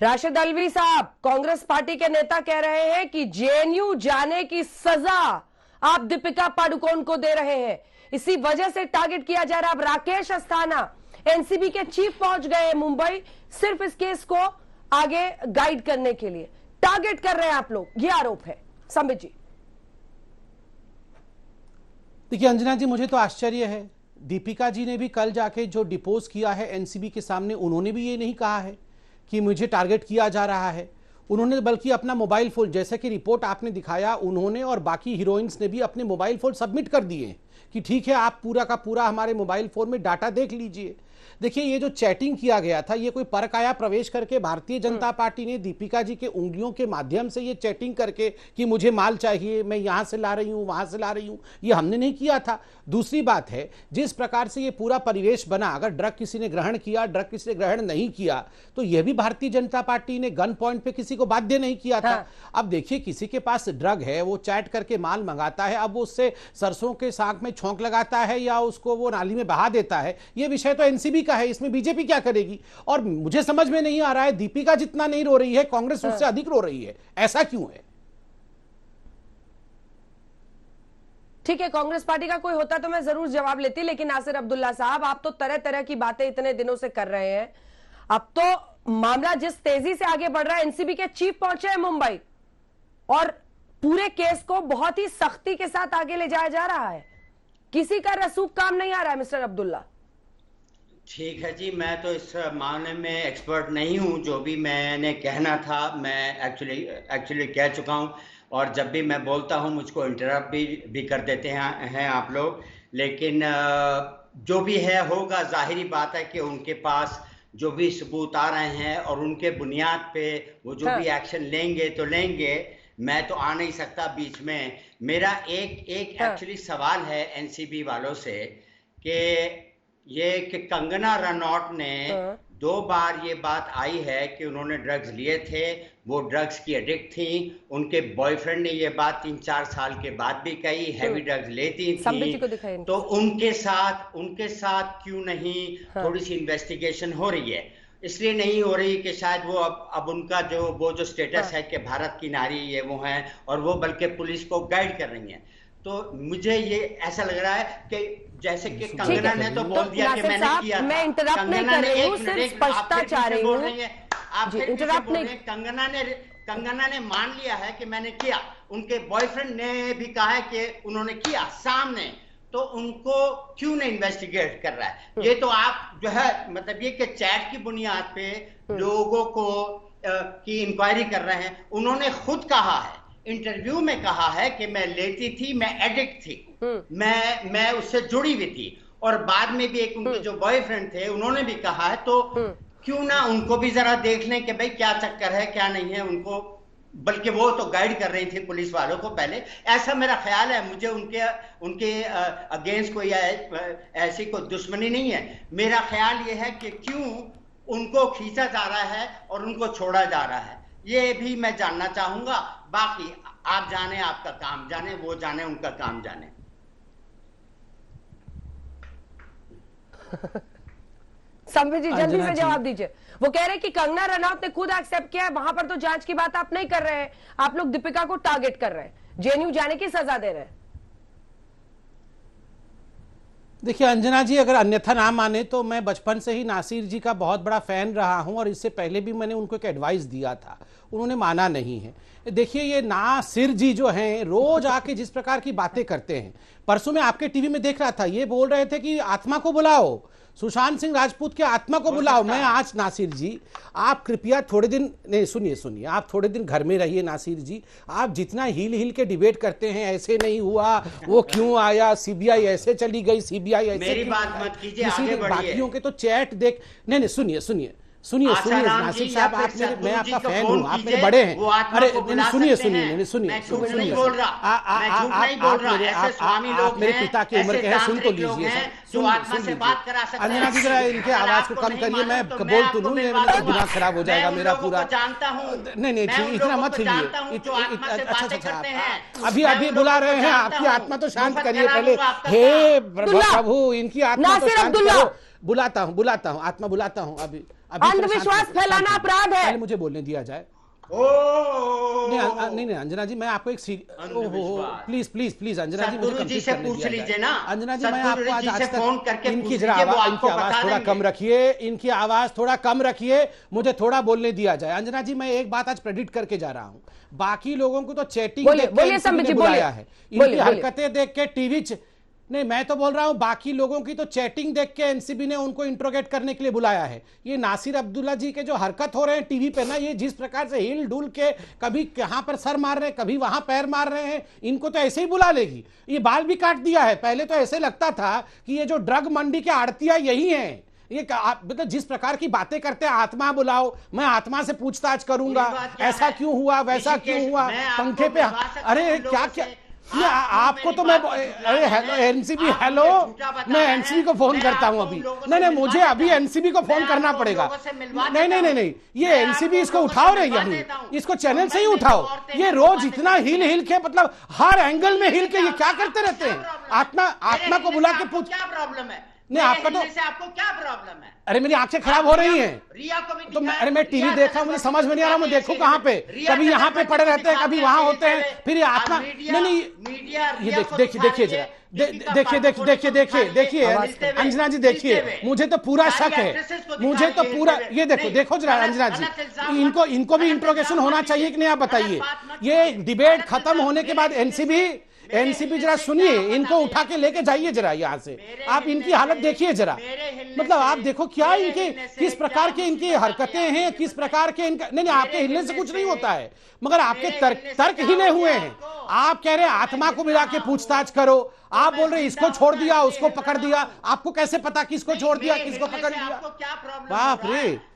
राशिद अल्वी साहब, कांग्रेस पार्टी के नेता कह रहे हैं कि जेएनयू जाने की सजा आप दीपिका पादुकोण को दे रहे हैं, इसी वजह से टारगेट किया जा रहा है। अब राकेश अस्थाना एनसीबी के चीफ पहुंच गए हैं मुंबई, सिर्फ इस केस को आगे गाइड करने के लिए। टारगेट कर रहे हैं आप लोग, ये आरोप है। संबित जी, देखिए अंजना जी, मुझे तो आश्चर्य है, दीपिका जी ने भी कल जाके जो डिपोज किया है एनसीबी के सामने, उन्होंने भी ये नहीं कहा है कि मुझे टारगेट किया जा रहा है। उन्होंने बल्कि अपना मोबाइल फोन, जैसे कि रिपोर्ट आपने दिखाया, उन्होंने और बाकी हीरोइंस ने भी अपने मोबाइल फोन सबमिट कर दिए कि ठीक है, आप पूरा का पूरा हमारे मोबाइल फोन में डाटा देख लीजिए। देखिए, ये जो चैटिंग किया गया था, ये कोई परकाया प्रवेश करके भारतीय जनता पार्टी ने दीपिका जी के उंगलियों के माध्यम से ये चैटिंग करके कि मुझे माल चाहिए, मैं यहां से ला रही हूं, वहां से ला रही हूं, ये हमने नहीं किया था। दूसरी बात है, जिस प्रकार से ये पूरा परिवेश बना, अगर ड्रग किसी ने ग्रहण किया, ड्रग किसी ने ग्रहण नहीं किया, तो यह भी भारतीय जनता पार्टी ने गन पॉइंट पे किसी को बाध्य नहीं किया था। अब देखिए, किसी के पास ड्रग है, वो चैट करके माल मंगाता है, अब वो उससे सरसों के साग में छौंक लगाता है या उसको वो नाली में बहा देता है, ये विषय तो एनसीबी का है, इसमें बीजेपी क्या करेगी? और मुझे समझ में नहीं आ रहा है, दीपिका जितना नहीं रो रही है, कांग्रेस उससे अधिक रो रही है। ऐसा क्यों है? ठीक है, कांग्रेस पार्टी का कोई होता तो मैं जरूर जवाब लेती, लेकिन नासिर अब्दुल्ला साहब, आप तो तरह तरह की बातें इतने दिनों से कर रहे हैं। अब तो मामला जिस तेजी से आगे बढ़ रहा है, एनसीबी के चीफ पहुंचे हैं मुंबई और पूरे केस को बहुत ही सख्ती के साथ आगे ले जाया जा रहा है। किसी का रसूख काम नहीं आ रहा है मिस्टर अब्दुल्ला। ठीक है जी, मैं तो इस मामले में एक्सपर्ट नहीं हूं। जो भी मैंने कहना था मैं एक्चुअली कह चुका हूं, और जब भी मैं बोलता हूं मुझको इंटरप्ट भी कर देते हैं आप लोग। लेकिन जो भी है होगा, जाहिरी बात है कि उनके पास जो भी सबूत आ रहे हैं और उनके बुनियाद पे वो जो भी एक्शन लेंगे तो लेंगे। मैं तो आ नहीं सकता बीच में। मेरा एक एक्चुअली सवाल है एनसीबी वालों से कि ये कि कंगना रनौत ने 2 बार ये बात आई है कि उन्होंने ड्रग्स लिए थे, वो ड्रग्स की एडिक्ट थी। उनके बॉयफ्रेंड ने ये बात 3-4 साल के बाद भी कही, हैवी ड्रग्स लेती थी। तो उनके साथ क्यों नहीं थोड़ी सी इन्वेस्टिगेशन हो रही है? इसलिए नहीं हो रही कि शायद वो अब उनका जो स्टेटस है कि भारत की नारी ये वो है, और वो बल्कि पुलिस को गाइड कर रही हैं। तो मुझे ये ऐसा लग रहा है कि जैसे कि कंगना ने तो बोल दिया कि मैंने किया था। मैं इंटरप्ट नहीं कर रही हूं, सिर्फ स्पष्टता चाह रही हूं। आप इंटरप्ट नहीं। कंगना ने मान लिया है कि मैंने किया, उनके बॉयफ्रेंड ने भी कहा है कि उन्होंने किया सामने, तो उनको क्यों नहीं इन्वेस्टिगेट कर रहा है? ये तो आप जो है मतलब ये कि चैट की बुनियाद पे लोगों को की इंक्वायरी कर रहे हैं। उन्होंने खुद कहा है, इंटरव्यू में कहा है कि मैं लेती थी, मैं एडिक्ट थी, मैं उससे जुड़ी हुई थी। और बाद में भी एक उनके जो बॉयफ्रेंड थे उन्होंने भी कहा है। तो क्यों ना उनको भी जरा देख लें कि भाई क्या चक्कर है क्या नहीं है उनको। बल्कि वो तो गाइड कर रही थी पुलिस वालों को पहले, ऐसा मेरा ख्याल है। मुझे उनके अगेंस्ट कोई ऐसी कोई दुश्मनी नहीं है। मेरा ख्याल ये है कि क्यों उनको खींचा जा रहा है और उनको छोड़ा जा रहा है, ये भी मैं जानना चाहूंगा। बाकी आप जाने, आपका काम जाने, वो जाने, उनका काम जाने। संबित जी, जल्दी से जवाब दीजिए। वो कह रहे हैं कि कंगना रनौत ने खुद एक्सेप्ट किया है, वहां पर तो जांच की बात आप नहीं कर रहे हैं, आप लोग दीपिका को टारगेट कर रहे हैं, जेएनयू जाने की सजा दे रहे हैं। देखिए अंजना जी, अगर अन्यथा ना माने तो मैं बचपन से ही नासिर जी का बहुत बड़ा फैन रहा हूं, और इससे पहले भी मैंने उनको एक एडवाइस दिया था, उन्होंने माना नहीं है। देखिए, ये नासिर जी जो हैं, रोज आके जिस प्रकार की बातें करते हैं, परसों मैं आपके टीवी में देख रहा था, ये बोल रहे थे कि आत्मा को बुलाओ, सुशांत सिंह राजपूत के आत्मा को बुलाओ। मैं आज नासिर जी, आप कृपया थोड़े दिन नहीं, सुनिए, आप थोड़े दिन घर में रहिए नासिर जी। आप जितना हिल के डिबेट करते हैं, ऐसे नहीं हुआ, वो क्यों आया, सीबीआई ऐसे चली गई, सीबीआई ऐसे, मेरी बात मत कीजिए, आगे बढ़िए। बाकियों के तो चैट देख, नहीं, सुनिए नासिर साहब, आप मेरे, मैं आपका फैन हूँ, आप मेरे बड़े हैं। अरे सुनिए, आप मेरे पिता की उम्र के हैं, सुन तो लीजिए। अंजना जी, जरा इनके आवाज को कम करिए, मैं बोल तो लूं, मेरा दिमाग खराब हो जाएगा मेरा पूरा। नहीं, इतना मत हिलिए। अच्छा, अभी बुला रहे हैं, आपकी आत्मा तो शांत करिए पहले। हे प्रभु, इनकी आत्मा तो शांत करो। बुलाता हूँ, आत्मा बुलाता हूँ अभी। अभी अंधविश्वास फैलाना अपराध है। पहले मुझे बोलने दिया जाए। नहीं अंजना जी, मैं आपको एक प्लीज प्लीज प्लीज अंजना जी, मुझे जी से पूछ लीजिए ना। अंजना जी, मैं आपको आज फोन करके इनकी आवाज थोड़ा कम रखिए, इनकी आवाज थोड़ा कम रखिए, मुझे थोड़ा बोलने दिया जाए। अंजना जी, मैं एक बात आज प्रेडिक्ट करके जा रहा हूं, बाकी लोगों को तो चैटिंग देख के बुलाया है, इनकी हरकतें देख के टीवी नहीं, मैं तो बोल रहा हूं बाकी लोगों की तो चैटिंग देख के एनसीबी ने उनको इंट्रोगेट करने के लिए बुलाया है। ये नासिर अब्दुल्ला जी के जो हरकत हो रहे हैं टीवी पे ना, ये जिस प्रकार से हिल डुल के कभी यहाँ पर सर मार रहे हैं, कभी वहां पैर मार रहे हैं, इनको तो ऐसे ही बुला लेगी। ये बाल भी काट दिया है। पहले तो ऐसे लगता था कि ये जो ड्रग मंडी के आड़तियां यही हैं। ये मतलब जिस प्रकार की बातें करते हैं, आत्मा बुलाओ, मैं आत्मा से पूछताछ करूंगा, ऐसा क्यों हुआ, वैसा क्यों हुआ, पंखे पे, अरे क्या क्या ये आपको तो मैं, अरे हेलो एनसीबी, हेलो, मैं एनसीबी को फोन करता हूं अभी। नहीं, मुझे अभी एनसीबी को फोन करना पड़ेगा। नहीं, ये एनसीबी इसको उठाओ रे, यही इसको चैनल से ही उठाओ। ये रोज इतना हिल के, मतलब हर एंगल में हिल के ये क्या करते रहते हैं। आत्मा को बुला के पूछ, क्या प्रॉब्लम है? नहीं आपको तो, आपको क्या प्रॉब्लम है? अरे मेरी आंखें खराब हो रही हैं। रिया को भी तो अरे मैं टीवी देखा, मुझे समझ में नहीं आ रहा, मैं देखूं कहां पे, कभी यहाँ पे पड़े रहते हैं, कभी वहां होते हैं, फिर ये आत्मा, नहीं ये देखिए जरा, देखिए अंजना जी, देखिए मुझे तो पूरा शक है, मुझे तो पूरा, ये देखो जरा अंजना जी, इनको भी इंट्रोगेशन होना चाहिए कि नहीं, आप बताइए। ये डिबेट खत्म होने के बाद एनसीबी जरा सुनिए, इनको उठा के लेके जाइए जरा यहाँ से, आप इनकी हालत देखिए जरा, मतलब आप देखो क्या इनके, किस प्रकार के इनकी हरकतें हैं, किस प्रकार के इनका, नहीं आपके हिलने से कुछ नहीं होता है, मगर आपके तर्क हिले हुए हैं। आप कह रहे हैं आत्मा को मिला के पूछताछ करो, आप बोल रहे इसको छोड़ दिया, उसको पकड़ दिया, आपको कैसे पता किसको छोड़ दिया, किसको पकड़ लिया? क्या प्रॉब्लम? बाप रे।